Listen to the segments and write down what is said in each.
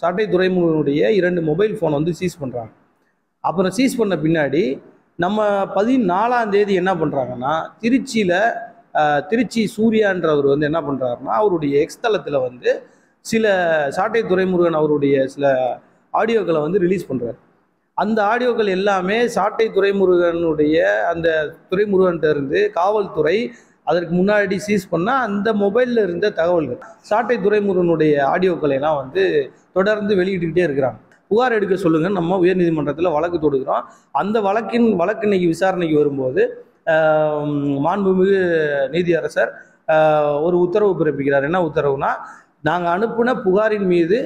சாட்டை துரைமுருகனுடைய 2 mobile phone வந்து cheese பண்ணுறாங்க. அப்புறம் சீஸ் பண்ண பின்னாடி நம்ம 14ஆம் தேதி என்ன பண்ணுறாங்கன்னா, திருச்சி சூர்யான்றவர் வந்து என்ன பண்ணுறாருன்னா, அவருடைய எக்ஸ் தளத்தில் வந்து சில சாட்டை துரைமுருகன் அவருடைய சில ஆடியோக்களை வந்து ரிலீஸ் பண்ணுறாரு. அந்த ஆடியோக்கள் எல்லாமே சாட்டை துரைமுருகனுடைய அந்த துரைமுருகன்கிட்ட இருந்து காவல்துறை அதற்கு முன்னாடி சீஸ் பண்ணால் அந்த மொபைலில் இருந்த தகவல்கள் சாட்டை துரைமுருகனுடைய ஆடியோக்களை எல்லாம் வந்து தொடர்ந்து வெளியிட்டுக்கிட்டே இருக்கிறாங்க. புகார் எடுக்க சொல்லுங்கன்னு நம்ம உயர்நீதிமன்றத்தில் வழக்கு தொடுக்கிறோம். அந்த வழக்கு இன்னைக்கு விசாரணைக்கு வரும்போது மாண்புமிகு நீதியரசர் ஒரு உத்தரவு பிறப்பிக்கிறார். என்ன உத்தரவுனா, நாங்கள் அனுப்பின புகாரின் மீது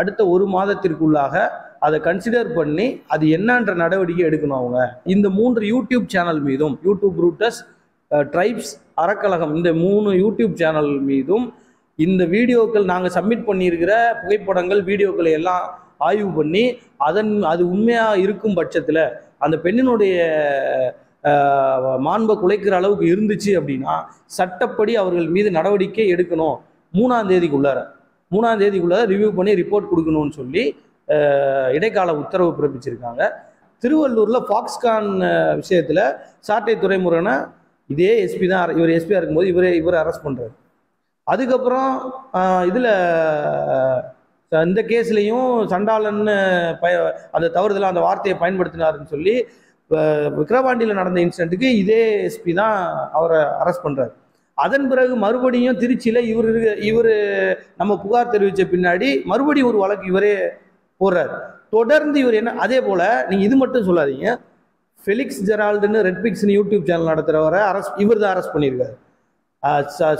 அடுத்த 1 மாதத்திற்குள்ளாக அதை கன்சிடர் பண்ணி அது என்னன்ற நடவடிக்கை எடுக்கணும். அவங்க இந்த 3 யூடியூப் சேனல் மீதும், யூடியூப் ரூட்டஸ், ட்ரைப்ஸ், அறக்கழகம், இந்த 3 யூடியூப் சேனல் மீதும் இந்த வீடியோக்கள் நாங்கள் சப்மிட் பண்ணியிருக்கிற புகைப்படங்கள் வீடியோக்களை எல்லாம் ஆய்வு பண்ணி அது உண்மையாக இருக்கும் பட்சத்தில் அந்த பெண்ணினுடைய மாண்பை குலைக்கிற அளவுக்கு இருந்துச்சு அப்படின்னா சட்டப்படி அவர்கள் மீது நடவடிக்கை எடுக்கணும். 3ஆம் தேதிக்குள்ளார ரிவ்யூ பண்ணி ரிப்போர்ட் கொடுக்கணும்னு சொல்லி இடைக்கால உத்தரவு பிறப்பிச்சிருக்காங்க. திருவள்ளூரில் ஃபாக்ஸ்கான் விஷயத்தில் சாட்டை துரைமுருகனை இதே எஸ்பி தான், இவர் எஸ்பியாக இருக்கும்போது இவர் அரெஸ்ட் பண்ணுறாரு. அதுக்கப்புறம் இதில் இந்த கேஸ்லையும் சண்டாளன்னு அந்த தவறுதலாக அந்த வார்த்தையை பயன்படுத்தினாருன்னு சொல்லி விக்கிரவாண்டியில் நடந்த இன்சிடென்ட்டுக்கு இதே எஸ்பி தான் அவரை அரெஸ்ட் பண்ணுறாரு. அதன் பிறகு மறுபடியும் திருச்சியில் இவர் நம்ம புகார் தெரிவித்த பின்னாடி மறுபடியும் ஒரு வழக்கு இவரே போடுறாரு. தொடர்ந்து இவர் என்ன, அதே போல் நீங்கள் இது மட்டும் சொல்லாதீங்க, ஃபெலிக்ஸ் ஜெரால்டுன்னு ரெட்பிக்ஸ்னு யூடியூப் சேனல் நடத்துகிறவரை இவர் தான் அரெஸ்ட் பண்ணியிருக்காரு.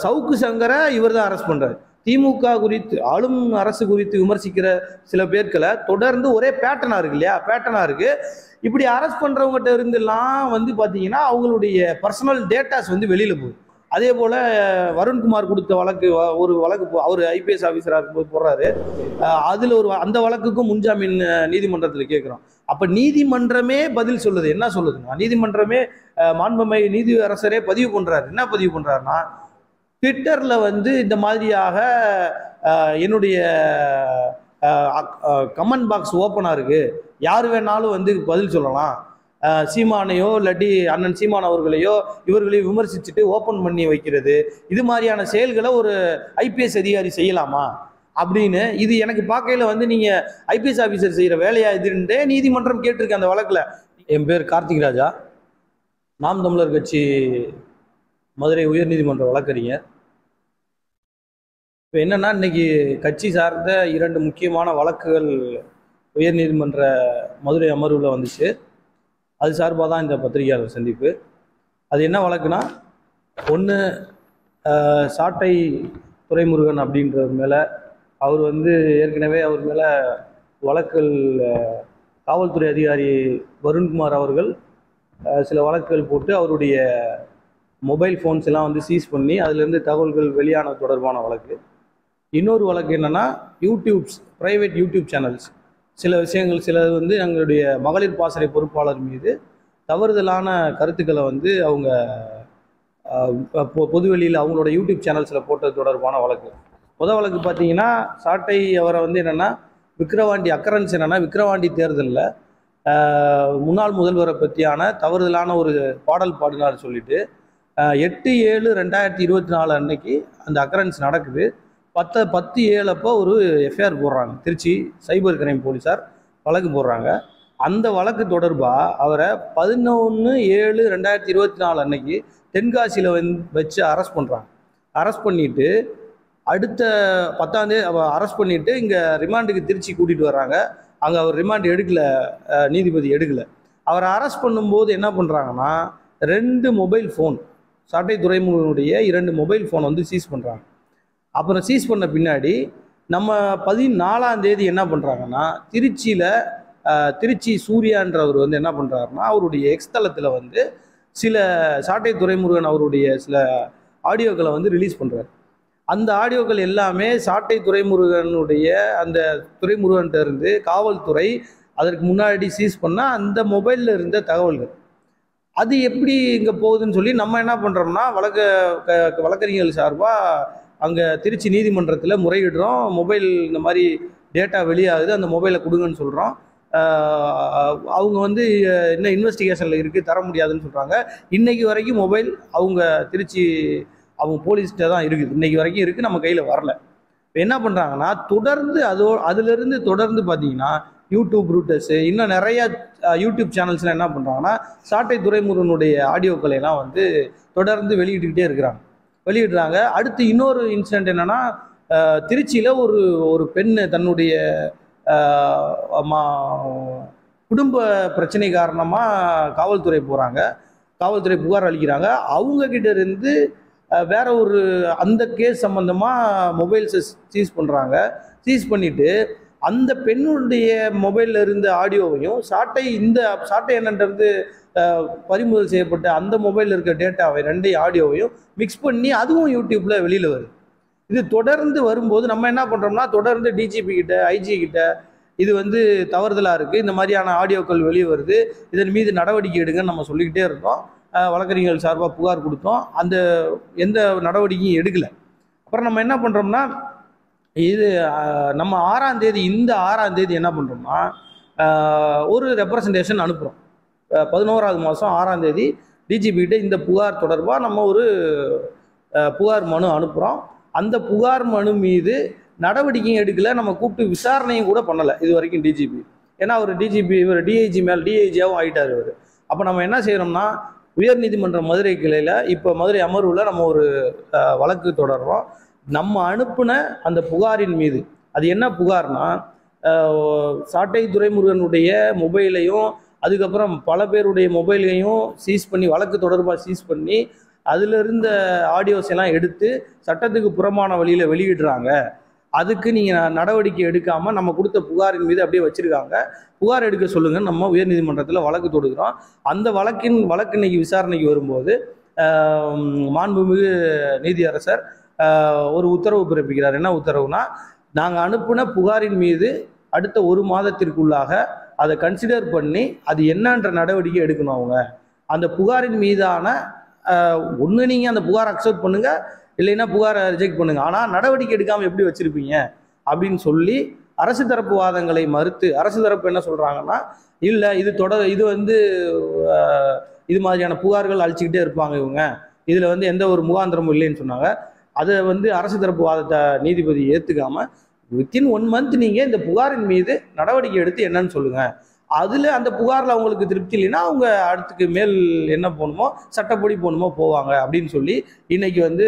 சவுக்கு சங்கரை இவர் தான் அரெஸ்ட் பண்ணுறாரு. திமுக குறித்து, ஆளும் அரசு குறித்து விமர்சிக்கிற சில பேர்களை தொடர்ந்து ஒரே பேட்டர்னா இருக்கு இல்லையா, பேட்டர்னா இருக்கு. இப்படி அரெஸ்ட் பண்றவங்ககிட்ட இருந்தெல்லாம் வந்து பார்த்தீங்கன்னா அவங்களுடைய பர்சனல் டேட்டாஸ் வந்து வெளியில போகுது. அதே போல வருண்குமார் கொடுத்த ஒரு வழக்கு அவர் ஐபிஎஸ் ஆஃபீஸராக இருக்கும்போது போடுறாரு. அதில் அந்த வழக்குக்கும் முன்ஜாமீன் நீதிமன்றத்தில் கேட்குறோம். அப்போ நீதிமன்றமே பதில் சொல்லுது. என்ன சொல்லுதுன்னா, நீதிமன்றமே மாண்புமை நீதி அரசரே பதிவு பண்ணுறாரு. என்ன பதிவு பண்ணுறாருன்னா, ட்விட்டரில் வந்து இந்த மாதிரியாக என்னுடைய கமெண்ட் பாக்ஸ் ஓப்பனாக இருக்குது, யார் வேணாலும் வந்து பதில் சொல்லலாம், சீமானையோ இல்லாட்டி அண்ணன் சீமான் அவர்களையோ இவர்களையும் விமர்சிச்சுட்டு ஓப்பன் பண்ணி வைக்கிறது, இது மாதிரியான செயல்களை ஒரு ஐபிஎஸ் அதிகாரி செய்யலாமா அப்படின்னு இது எனக்கு பார்க்கையில் வந்து நீங்கள் ஐபிஎஸ் ஆஃபீஸர் செய்கிற வேலையா இதுன்றே நீதிமன்றம் கேட்டிருக்கு அந்த வழக்கில். என் பேர் கார்த்திக் ராஜா, நாம் தமிழர் கட்சி மதுரை உயர்நீதிமன்ற வழக்கறிஞர். இப்போ என்னென்னா, இன்னைக்கு கட்சி சார்ந்த 2 முக்கியமான வழக்குகள் உயர்நீதிமன்ற மதுரை அமர்வில் வந்துச்சு. அது சார்பாக தான் இந்த பத்திரிகையாளர் சந்திப்பு. அது என்ன வழக்குனா, ஒன்று சாட்டை துரைமுருகன் அப்படின்றவர் மேலே அவர் வந்து ஏற்கனவே அவர் மேலே வழக்குகள் காவல்துறை அதிகாரி வருண்குமார் அவர்கள் சில வழக்குகள் போட்டு அவருடைய மொபைல் ஃபோன்ஸ் எல்லாம் வந்து சீஸ் பண்ணி அதுலேருந்து தகவல்கள் வெளியான தொடர்பான வழக்கு. இன்னொரு வழக்கு என்னென்னா, ப்ரைவேட் யூடியூப் சேனல்ஸ் சில விஷயங்கள், சில வந்து எங்களுடைய மகளிர் பாசறை பொறுப்பாளர் மீது தவறுதலான கருத்துக்களை வந்து அவங்க பொதுவெளியில் அவங்களோட யூடியூப் சேனல்ஸில் போட்டது தொடர்பான வழக்கு. வழக்கு பார்த்தீங்கன்னா, சாட்டை அவரை வந்து என்னென்னா, விக்கிரவாண்டி அக்கரன்ஸ் என்னென்னா, விக்கிரவாண்டி தேர்தலில் முன்னாள் முதல்வரை பற்றியான தவறுதலான ஒரு பாடல் பாடினார் சொல்லிட்டு 8/7/2024 அன்னைக்கு அந்த அக்கரன்ஸ் நடக்குது. 10/7 அப்போ ஒரு எஃப்ஐஆர் போடுறாங்க. திருச்சி சைபர் கிரைம் போலீஸார் வழக்கு போடுறாங்க. அந்த வழக்கு தொடர்பாக அவரை 11/7/2024 அன்னைக்கு தென்காசியில் வச்சு அரெஸ்ட் பண்ணுறாங்க. அரெஸ்ட் பண்ணிவிட்டு அடுத்த 10ஆம் தேதி அரெஸ்ட் பண்ணிவிட்டு இங்கே ரிமாண்டுக்கு திருச்சி கூட்டிகிட்டு வர்றாங்க. அங்கே அவர் ரிமாண்ட் எடுக்கலை, நீதிபதி எடுக்கலை. அவரை அரெஸ்ட் பண்ணும்போது என்ன பண்ணுறாங்கன்னா, 2 மொபைல் ஃபோன், சாட்டை துரைமுருகனுடைய 2 மொபைல் ஃபோன் வந்து சீஸ் பண்ணுறாங்க. அப்புறம் சீஸ் பண்ண பின்னாடி நம்ம 14ஆம் தேதி என்ன பண்ணுறாங்கன்னா, திருச்சி சூர்யான்றவர் வந்து என்ன பண்ணுறாருன்னா, அவருடைய எக்ஸ் தளத்தில் வந்து சில சாட்டை துரைமுருகன் அவருடைய சில ஆடியோக்களை வந்து ரிலீஸ் பண்ணுறாரு. அந்த ஆடியோக்கள் எல்லாமே சாட்டை துரைமுருகனுடைய அந்த துரைமுருகன்கிட்ட இருந்து காவல்துறை அதற்கு முன்னாடி சீஸ் பண்ணால் அந்த மொபைலில் இருந்த தகவல்கள் அது எப்படி இங்கே போகுதுன்னு சொல்லி நம்ம என்ன பண்ணுறோம்னா, வழக்கறிஞர்கள் சார்பாக அங்கே திருச்சி நீதிமன்றத்தில் முறையிடுறோம். மொபைல் இந்த மாதிரி டேட்டா வெளியாகுது, அந்த மொபைலை கொடுங்கன்னு சொல்கிறோம். அவங்க வந்து இன்னும் இன்வெஸ்டிகேஷனில் இருக்குது, தர முடியாதுன்னு சொல்கிறாங்க. இன்றைக்கி வரைக்கும் மொபைல் அவங்க திருச்சி அவங்க போலீஸ்கிட்ட தான் இருக்குது, இன்றைக்கி வரைக்கும் இருக்குது, நம்ம கையில் வரல. இப்போ என்ன பண்ணுறாங்கன்னா தொடர்ந்து அதிலிருந்து தொடர்ந்து பார்த்தீங்கன்னா யூடியூப் ரூட்டர்ஸு இன்னும் நிறைய யூடியூப் சேனல்ஸ்லாம் என்ன பண்ணுறாங்கன்னா சாட்டை துரைமுருகனுடைய ஆடியோக்களை எல்லாம் வந்து தொடர்ந்து வெளியிட்டுக்கிட்டே வெளியிடுறாங்க. அடுத்து இன்னொரு இன்சிடென்ட் என்னென்னா, திருச்சியில் ஒரு பெண் தன்னுடைய குடும்ப பிரச்சனை காரணமாக காவல்துறை போகிறாங்க, காவல்துறை புகார் அளிக்கிறாங்க. அவங்கக்கிட்ட இருந்து வேற ஒரு அந்த கேஸ் சம்மந்தமாக மொபைல்ஸை சீஸ் பண்ணுறாங்க. சீஸ் பண்ணிவிட்டு அந்த பெண்ணுடைய மொபைலில் இருந்த ஆடியோவையும் இந்த சாட்டை என்னன்றது பறிமுதல் செய்யப்பட்ட அந்த மொபைலில் இருக்க டேட்டாவை ரெண்டையும் ஆடியோவையும் மிக்ஸ் பண்ணி அதுவும் யூடியூப்பில் வெளியில் வருது. இது தொடர்ந்து வரும்போது நம்ம என்ன பண்ணுறோம்னா தொடர்ந்து டிஜிபி கிட்ட ஐஜி கிட்ட இது வந்து தவறுதலாக இருக்குது, இந்த மாதிரியான ஆடியோக்கள் வெளியே வருது, இதன் மீது நடவடிக்கை எடுங்கன்னு நம்ம சொல்லிக்கிட்டே இருக்கோம். வழக்கறிஞர்கள் சார்பாக புகார் கொடுத்தோம், அந்த எந்த நடவடிக்கையும் எடுக்கலை. அப்புறம் நம்ம என்ன பண்ணுறோம்னா இது நம்ம 6ஆம் தேதி இந்த 6ஆம் தேதி என்ன பண்ணுறோம்னா ஒரு ரெப்ரசன்டேஷன் அனுப்புகிறோம். 11வது மாதம் 6ஆம் தேதி டிஜிபிகிட்ட இந்த புகார் தொடர்பாக நம்ம ஒரு புகார் மனு அனுப்புகிறோம். அந்த புகார் மனு மீது நடவடிக்கையும் எடுக்கலை, நம்ம கூப்பிட்டு விசாரணையும் கூட பண்ணலை இது வரைக்கும் டிஜிபி. ஏன்னா அவர் டிஜிபி இவர் டிஐஜி மேல் டிஐஜியாகவும் ஆகிட்டார் இவர். அப்போ நம்ம என்ன செய்கிறோம்னா உயர்நீதிமன்ற மதுரை கிளையில் இப்போ மதுரை அமர்வில் நம்ம ஒரு வழக்கு தொடர்றோம். நம்ம அனுப்புன அந்த புகாரின் மீது, அது என்ன புகார்னா சாட்டை துரைமுருகனுடைய மொபைலையும் அதுக்கப்புறம் பல பேருடைய மொபைலையும் சீஸ் பண்ணி வழக்கு தொடர்பாக சீஸ் பண்ணி அதில் இருந்த ஆடியோஸ் எல்லாம் எடுத்து சட்டத்துக்கு புறமான வழியில் வெளியிடுறாங்க. அதுக்கு நீங்கள் நடவடிக்கை எடுக்காமல் நம்ம கொடுத்த புகாரின் மீது அப்படியே வச்சுருக்காங்க, புகார் எடுக்க சொல்லுங்கன்னு நம்ம உயர்நீதிமன்றத்தில் வழக்கு தொடுக்கிறோம். அந்த வழக்கு இன்னைக்கு விசாரணைக்கு வரும்போது மாண்புமிகு நீதியரசர் ஒரு உத்தரவு பிறப்பிக்கிறார். என்ன உத்தரவுனா, நாங்கள் அனுப்பின புகாரின் மீது அடுத்த 1 மாதத்திற்குள்ளாக அதை கன்சிடர் பண்ணி அது என்னன்ற நடவடிக்கை எடுக்கணும். அவங்க அந்த புகாரின் மீதான ஒன்று நீங்கள் அந்த புகாரை அக்செப்ட் பண்ணுங்கள், இல்லைன்னா புகாரை ரிஜெக்ட் பண்ணுங்கள், ஆனால் நடவடிக்கை எடுக்காமல் எப்படி வச்சுருப்பீங்க அப்படின்னு சொல்லி அரசு தரப்பு வாதங்களை மறுத்து, அரசு தரப்பு என்ன சொல்கிறாங்கன்னா இல்லை இது வந்து இது மாதிரியான புகார்கள் அழிச்சிக்கிட்டே இருப்பாங்க இவங்க, இதில் வந்து எந்த ஒரு முகாந்திரமும் இல்லைன்னு சொன்னாங்க. அதை வந்து அரசு தரப்பு வாதத்தை நீதிபதி ஏற்றுக்காமல் வித்தின் 1 மந்த் நீங்கள் இந்த புகாரின் மீது நடவடிக்கை எடுத்து என்னன்னு சொல்லுங்கள், அதில் அந்த புகாரில் அவங்களுக்கு திருப்தி இல்லைன்னா அவங்க அடுத்துக்கு மேல் என்ன போகணுமோ சட்டப்படி போகணுமோ போவாங்க அப்படின்னு சொல்லி இன்னைக்கு வந்து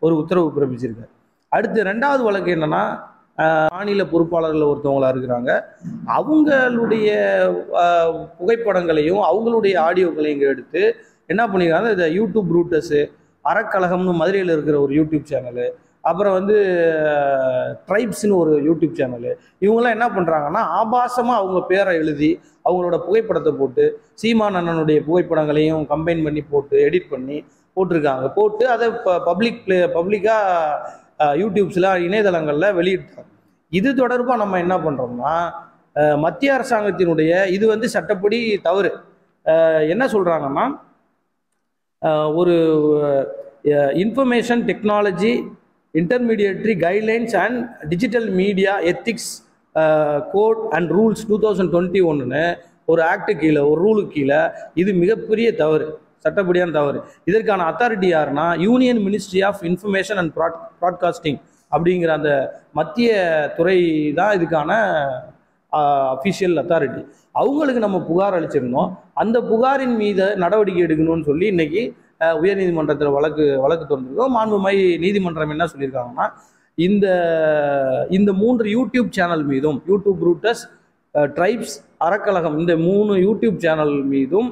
ஒரு உத்தரவு பிறப்பிச்சிருக்காரு. அடுத்து 2வது வழக்கு என்னன்னா, மாநில பொறுப்பாளர்கள் ஒருத்தவங்களா இருக்கிறாங்க, அவங்களுடைய புகைப்படங்களையும் அவங்களுடைய ஆடியோக்களையும் எடுத்து என்ன பண்ணிக்கிறாங்க, இந்த யூடியூப் ரூட்டர்ஸு அறக்கழகம்னு மதுரையில் இருக்கிற ஒரு யூடியூப் சேனலு, அப்புறம் வந்து ட்ரைப்ஸ்னு ஒரு யூடியூப் சேனலு, இவங்கெல்லாம் என்ன பண்ணுறாங்கன்னா ஆபாசமாக அவங்க பேரை எழுதி அவங்களோட புகைப்படத்தை போட்டு சீமான் அண்ணனுடைய புகைப்படங்களையும் கம்பைன் பண்ணி போட்டு எடிட் பண்ணி போட்டிருக்காங்க. போட்டு அதை பப்ளிக்காக யூடியூப்ஸில் இணையதளங்களில் வெளியிட்டாங்க. இது தொடர்பாக நம்ம என்ன பண்ணுறோம்னா மத்திய அரசாங்கத்தினுடைய இது வந்து சட்டப்படி தவறு. என்ன சொல்கிறாங்கன்னா ஒரு information technology intermediary guidelines and digital media ethics code and rules 2021ன்னு ஒரு ஆக்டு கீழே ஒரு ரூலுக்கு கீழே இது மிகப்பெரிய தவறு, சட்டப்படியான தவறு. இதற்கான அத்தாரிட்டி யாருன்னா union ministry of information and broadcasting அப்படிங்கிற அந்த மத்திய துறை தான் இதுக்கான அஃபிஷியல் அத்தாரிட்டி. அவங்களுக்கு நம்ம புகார் அளிச்சிருந்தோம். அந்த புகாரின் மீது நடவடிக்கை எடுக்கணும்னு சொல்லி இன்னைக்கு உயர்நீதிமன்றத்தில் வழக்கு தொடர்ந்துருக்கோம். மாண்புமிகு நீதிமன்றம் என்ன சொல்லியிருக்காங்கன்னா, இந்த 3 யூடியூப் சேனல் மீதும், யூடியூப் ரூட்டர்ஸ், ட்ரைப்ஸ், அறக்கழகம், இந்த 3 யூடியூப் சேனல் மீதும்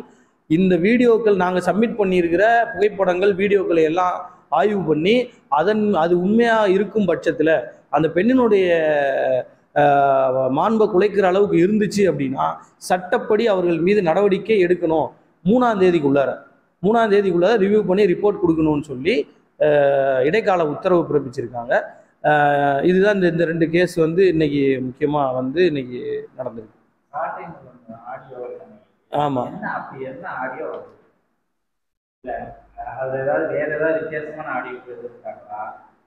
இந்த வீடியோக்கள் நாங்கள் சப்மிட் பண்ணியிருக்கிற புகைப்படங்கள் வீடியோக்களை எல்லாம் ஆய்வு பண்ணி அது உண்மையாக இருக்கும் பட்சத்தில் அந்த பெண்ணினுடைய மாண்பை குலைக்கிற அளவுக்கு இருந்துச்சு அப்படின்னா சட்டப்படி அவர்கள் மீது நடவடிக்கை எடுக்கணும். 3ஆம் தேதிக்குள்ளார ரிவ்யூ பண்ணி ரிப்போர்ட் கொடுக்கணும்னு சொல்லி இடைக்கால உத்தரவு பிறப்பிச்சிருக்காங்க. இதுதான் இந்த 2 கேஸ் வந்து இன்னைக்கு முக்கியமாக வந்து இன்னைக்கு நடந்திருக்கு. ஆமாம், அது ஏதாவது வேற ஏதாவது வித்தியாசமான ஆடியோ இருக்காங்களா?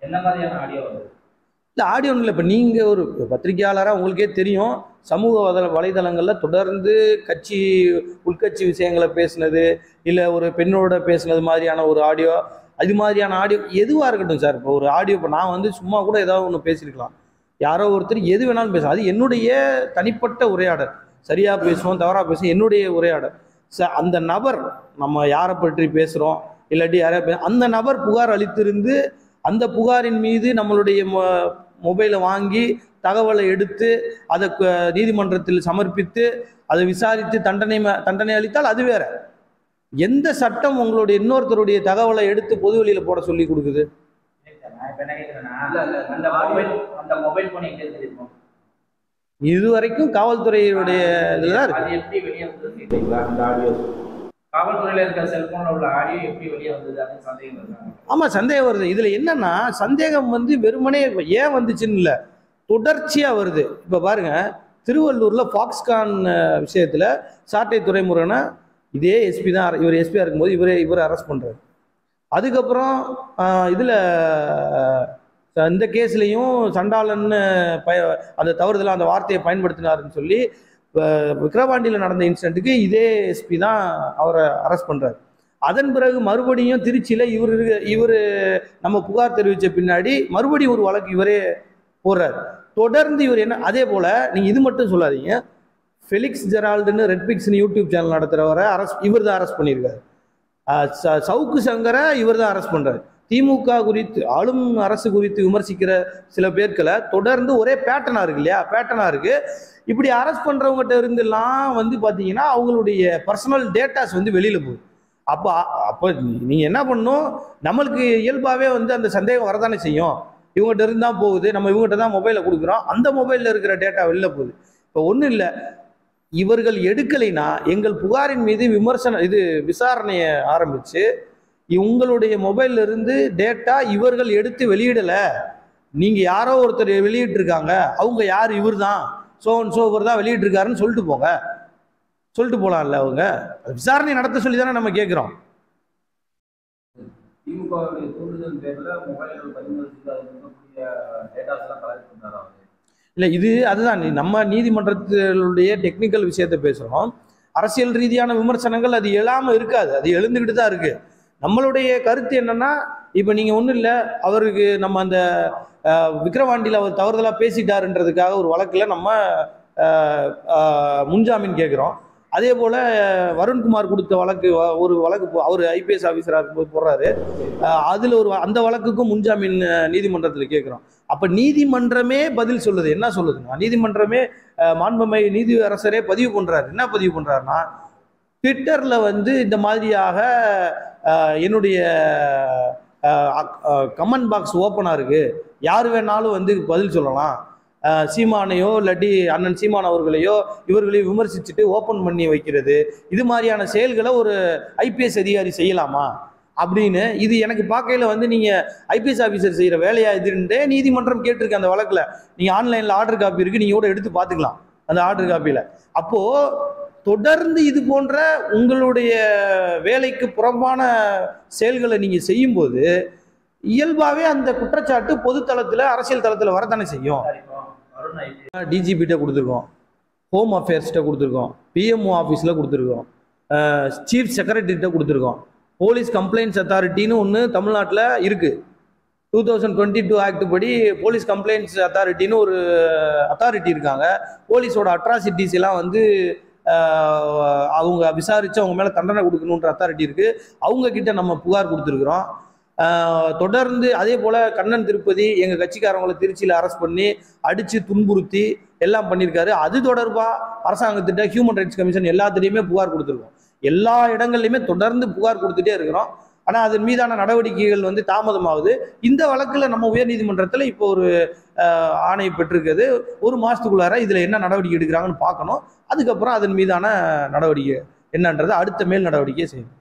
என்ன மாதிரியான ஆடியோ வருது? இல்லை ஆடியோ இல்லை. இப்போ நீங்கள் ஒரு பத்திரிகையாளராக உங்களுக்கே தெரியும், சமூக வலைதளங்களில் தொடர்ந்து கட்சி உள்கட்சி விஷயங்களை பேசுனது, இல்லை ஒரு பெண்ணோட பேசுனது மாதிரியான ஒரு ஆடியோ, அது மாதிரியான ஆடியோ எதுவாக இருக்கட்டும் சார். இப்போ ஒரு ஆடியோ, இப்போ நான் வந்து சும்மா கூட ஏதாவது ஒன்று பேசியிருக்கலாம், யாரோ ஒருத்தர் எது வேணாலும் பேசலாம், அது என்னுடைய தனிப்பட்ட உரையாடல். சரியாக பேசுவோம், தவறாக பேசுவோம், என்னுடைய உரையாடல். அந்த நபர், நம்ம யாரை பற்றி பேசுகிறோம் இல்லாட்டி யாரையா அந்த நபர் புகார் அளித்திருந்து அந்த புகாரின் மீது நம்மளுடைய மொபைலை வாங்கி தகவலை எடுத்து அதை நீதிமன்றத்தில் சமர்ப்பித்து அதை விசாரித்து தண்டனை அளித்தால் அது வேற. எந்த சட்டம் உங்களுடைய இன்னொருத்தருடைய தகவலை எடுத்து பொது வெளியில போட சொல்லி கொடுக்குது? இதுவரைக்கும் காவல்துறையுடைய இதுதான் இருக்கு. காவல்துறையில இருக்கிற செல்போன்ல உள்ள ஆடியோ எப்படி வெளியே வந்தது அப்படின்னு சந்தேகம் வருது. ஆமா, சந்தேகம் வருது. இதுல என்னன்னா, சந்தேகம் வந்து வெறுமனே ஏன் வந்துச்சுன்னு இல்லை, தொடர்ச்சியா வருது. இப்ப பாருங்க, திருவள்ளூர்ல ஃபாக்ஸ்கான் விஷயத்துல சாட்டை துரைமுருகனை இதே எஸ்பி தான், இவர் எஸ்பியா இருக்கும்போது இவர் அரெஸ்ட் பண்றாரு. அதுக்கப்புறம் இதுல இந்த கேஸ்லையும் சண்டாளன்னு அந்த தவறுதலாக அந்த வார்த்தையை பயன்படுத்தினாருன்னு சொல்லி விக்கிரவாண்டியில் நடந்த இன்சிடென்ட்டுக்கு இதே எஸ்பி தான் அவரை அரெஸ்ட் பண்றாரு. அதன் பிறகு மறுபடியும் திருச்சியில் இவர் நம்ம புகார் தெரிவித்த பின்னாடி மறுபடியும் ஒரு வழக்கு இவரே போடுறாரு. தொடர்ந்து இவர் என்ன, அதே போல் நீங்கள் இது மட்டும் சொல்லாதீங்க, ஃபெலிக்ஸ் ஜெரால்டுன்னு ரெட்பிக்ஸ்னு யூடியூப் சேனல் நடத்துகிறவரை இவர் தான் அரெஸ்ட் பண்ணியிருக்காரு. சவுக்கு சங்கரை இவர் தான் அரெஸ்ட் பண்ணுறாரு. திமுக குறித்து, ஆளும் அரசு குறித்து விமர்சிக்கிற சில பேர்களை தொடர்ந்து ஒரே பேட்டர்னாக இருக்கு இல்லையா, பேட்டர்னாக இருக்குது. இப்படி அரெஸ்ட் பண்ணுறவங்ககிட்ட இருந்தெல்லாம் வந்து பார்த்தீங்கன்னா அவங்களுடைய பர்சனல் டேட்டாஸ் வந்து வெளியில் போகுது. அப்போ நீங்கள் என்ன பண்ணணும், நம்மளுக்கு இயல்பாகவே வந்து அந்த சந்தேகம் வரதானே செய்யும். இவங்ககிட்ட இருந்தால் போகுது, நம்ம இவங்ககிட்ட தான் மொபைலை கொடுக்குறோம், அந்த மொபைலில் இருக்கிற டேட்டா வெளில போகுது. இப்போ ஒன்றும் இல்லை, இவர்கள் எடுக்கலைன்னா எங்கள் புகாரின் மீது விசாரணையை ஆரம்பித்து உங்களுடைய மொபைல்ல இருந்து டேட்டா இவர்கள் எடுத்து வெளியிடலை, நீங்கள் யாரோ ஒருத்தர் வெளியிட்டிருக்காங்க, அவங்க யார், இவர் தான் இவர் தான் வெளியிட்டிருக்காருன்னு சொல்லிட்டு போகலாம்ல. அவங்க விசாரணை நடத்த சொல்லி தானே நம்ம கேட்குறோம். இல்லை, அதுதான் நம்ம நீதிமன்றத்தினுடைய டெக்னிக்கல் விஷயத்தை பேசுகிறோம். அரசியல் ரீதியான விமர்சனங்கள் அது எழாமல் இருக்காது, அது எழுந்துக்கிட்டு தான் இருக்கு. நம்மளுடைய கருத்து என்னன்னா, இப்போ நீங்கள் ஒன்றும் இல்லை, அவருக்கு நம்ம அந்த விக்கிரவாண்டியில் அவர் தவறுதலாக பேசிட்டாருன்றதுக்காக ஒரு வழக்கில் நம்ம முன்ஜாமீன் கேட்குறோம். அதே போல் வருண்குமார் கொடுத்த ஒரு வழக்கு அவர் ஐபிஎஸ் ஆஃபீஸராக இருக்கும்போது போடுறாரு, அதில் அந்த வழக்குக்கும் முன்ஜாமீன் நீதிமன்றத்தில் கேட்குறோம். அப்போ நீதிமன்றமே பதில் சொல்லுது. என்ன சொல்லுதுன்னா, நீதிமன்றமே மாண்புமை நீதி அரசரே பதிவு பண்ணுறாரு. என்ன பதிவு பண்ணுறாருன்னா, ட்விட்டரில் வந்து இந்த மாதிரியாக என்னுடைய கமெண்ட் பாக்ஸ் ஓப்பனாக இருக்குது, யார் வேணாலும் வந்து பதில் சொல்லலாம், சீமானையோ இல்லாட்டி அண்ணன் சீமான் அவர்களையோ இவர்களையும் விமர்சிச்சுட்டு ஓப்பன் பண்ணி வைக்கிறது, இது மாதிரியான செயல்களை ஒரு ஐபிஎஸ் அதிகாரி செய்யலாமா அப்படின்னு இது எனக்கு பார்க்கையில் வந்து நீங்கள் ஐபிஎஸ் ஆஃபீஸர் செய்கிற வேலையா இதுன்றே நீதிமன்றம் கேட்டிருக்கு. அந்த வழக்கில் நீங்கள் ஆன்லைனில் ஆர்டர் காப்பி இருக்குது, நீங்கள் கூட எடுத்து பார்த்துக்கலாம் அந்த ஆர்டர் காப்பியில். அப்போது தொடர்ந்து இது போன்ற உங்களுடைய வேலைக்கு புறம்பான செயல்களை நீங்கள் செய்யும்போது இயல்பாகவே அந்த குற்றச்சாட்டு பொது தளத்தில், அரசியல் தளத்தில் வரத்தானே செய்யும். டிஜிபிட்ட கொடுத்துருக்கோம், ஹோம் அஃபேர்ஸ்கிட்ட கொடுத்துருக்கோம், பிஎம்ஓ ஆஃபீஸில் கொடுத்துருக்கோம், சீஃப் செக்ரட்டரிகிட்ட கொடுத்துருக்கோம், போலீஸ் கம்ப்ளைண்ட்ஸ் அத்தாரிட்டின்னு ஒன்று தமிழ்நாட்டில் இருக்குது. 2022 ஆக்ட் படி போலீஸ் கம்ப்ளைண்ட்ஸ் அத்தாரிட்டின்னு ஒரு அத்தாரிட்டி இருக்காங்க. போலீஸோட அட்ராசிட்டிஸ் எல்லாம் வந்து அவங்க விசாரித்து அவங்க மேலே தண்டனை கொடுக்கணுன்ற அத்தாரிட்டி இருக்குது. அவங்கக்கிட்ட நம்ம புகார் கொடுத்துருக்குறோம். தொடர்ந்து அதே போல் கண்ணன் திருப்பதி எங்கள் கட்சிக்காரங்களை திருச்சியில் அரெஸ்ட் பண்ணி அடித்து துன்புறுத்தி எல்லாம் பண்ணியிருக்காரு. அது தொடர்பாக அரசாங்கத்திட்ட, ஹியூமன் ரைட்ஸ் கமிஷன் எல்லாத்துலேயுமே புகார் கொடுத்துருக்கோம். எல்லா இடங்கள்லையுமே தொடர்ந்து புகார் கொடுத்துட்டே இருக்கிறோம். ஆனால் அதன் மீதான நடவடிக்கைகள் வந்து தாமதமாகுது. இந்த வழக்கில் நம்ம உயர்நீதிமன்றத்தில் இப்போ ஒரு ஆணை பெற்றிருக்கிறது. ஒரு மாதத்துக்குள்ளார இதில் என்ன நடவடிக்கை எடுக்கிறாங்கன்னு பார்க்கணும். அதுக்கப்புறம் அதன் மீதான நடவடிக்கை என்னன்றது அடுத்த மேல் நடவடிக்கையை செய்யணும்.